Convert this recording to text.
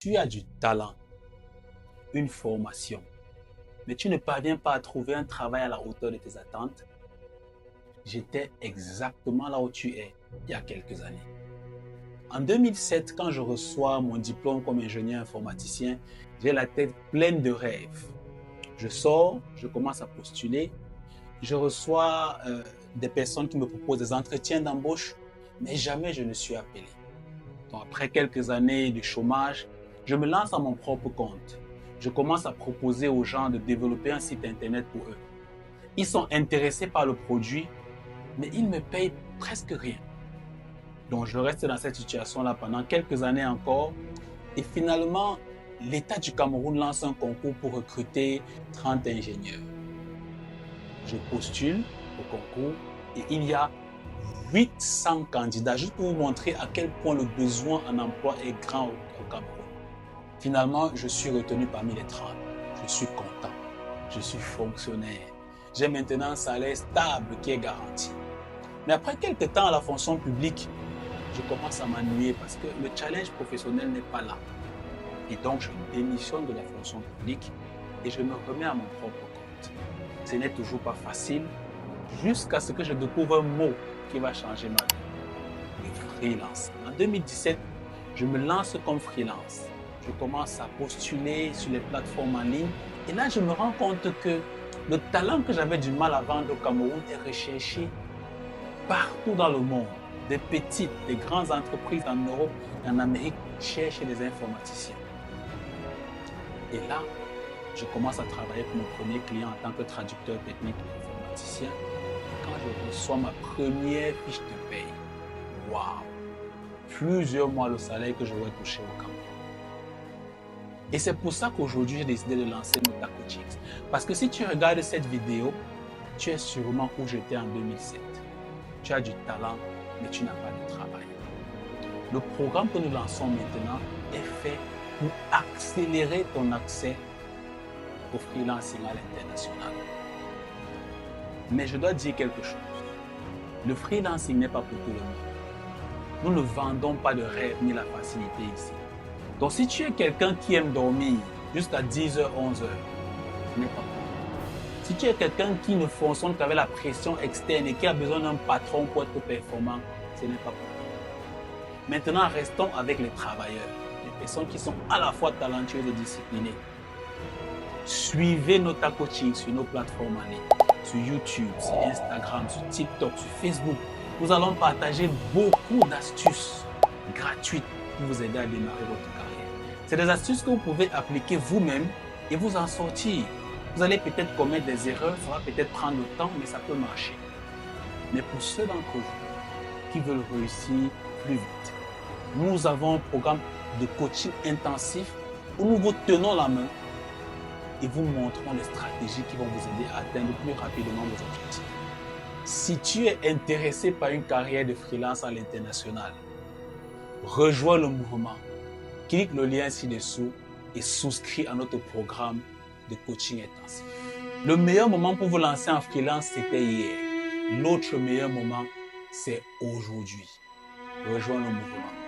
Tu as du talent, une formation, mais tu ne parviens pas à trouver un travail à la hauteur de tes attentes. J'étais exactement là où tu es il y a quelques années. En 2007, quand je reçois mon diplôme comme ingénieur informaticien, j'ai la tête pleine de rêves. Je sors, je commence à postuler, je reçois des personnes qui me proposent des entretiens d'embauche, mais jamais je ne suis appelé. Donc, après quelques années de chômage, je me lance à mon propre compte. Je commence à proposer aux gens de développer un site internet pour eux. Ils sont intéressés par le produit, mais ils me payent presque rien. Donc, je reste dans cette situation-là pendant quelques années encore. Et finalement, l'État du Cameroun lance un concours pour recruter 30 ingénieurs. Je postule au concours et il y a 800 candidats, juste pour vous montrer à quel point le besoin en emploi est grand au Cameroun. Finalement, je suis retenu parmi les 30. Je suis content. Je suis fonctionnaire. J'ai maintenant un salaire stable qui est garanti. Mais après quelques temps à la fonction publique, je commence à m'ennuyer parce que le challenge professionnel n'est pas là. Et donc, je démissionne de la fonction publique et je me remets à mon propre compte. Ce n'est toujours pas facile jusqu'à ce que je découvre un mot qui va changer ma vie. Le freelance. En 2017, je me lance comme freelance. Je commence à postuler sur les plateformes en ligne et là, je me rends compte que le talent que j'avais du mal à vendre au Cameroun est recherché partout dans le monde. Des petites, des grandes entreprises en Europe et en Amérique cherchent des informaticiens. Et là, je commence à travailler pour mon premier client en tant que traducteur technique et informaticien. Et quand je reçois ma première fiche de paye, waouh! Plusieurs mois le salaire que j'aurais touché au Cameroun. Et c'est pour ça qu'aujourd'hui, j'ai décidé de lancer Nota Coachings. Parce que si tu regardes cette vidéo, tu es sûrement où j'étais en 2007. Tu as du talent, mais tu n'as pas de travail. Le programme que nous lançons maintenant est fait pour accélérer ton accès au freelancing à l'international. Mais je dois dire quelque chose. Le freelancing n'est pas pour tout le monde. Nous ne vendons pas de rêve ni la facilité ici. Donc si tu es quelqu'un qui aime dormir jusqu'à 10h, 11h, ce n'est pas pour toi. Si tu es quelqu'un qui ne fonctionne qu'avec la pression externe et qui a besoin d'un patron pour être performant, ce n'est pas pour toi. Maintenant, restons avec les travailleurs, les personnes qui sont à la fois talentueuses et disciplinées. Suivez Nota Coaching sur nos plateformes en ligne, sur YouTube, sur Instagram, sur TikTok, sur Facebook. Nous allons partager beaucoup d'astuces gratuites pour vous aider à démarrer votre carrière. C'est des astuces que vous pouvez appliquer vous-même et vous en sortir. Vous allez peut-être commettre des erreurs, ça va peut-être prendre du temps, mais ça peut marcher. Mais pour ceux d'entre vous qui veulent réussir plus vite, nous avons un programme de coaching intensif où nous vous tenons la main et vous montrons les stratégies qui vont vous aider à atteindre plus rapidement vos objectifs. Si tu es intéressé par une carrière de freelance à l'international, rejoins le mouvement. Clique le lien ci-dessous et souscris à notre programme de coaching intensif. Le meilleur moment pour vous lancer en freelance, c'était hier. L'autre meilleur moment, c'est aujourd'hui. Rejoins le mouvement.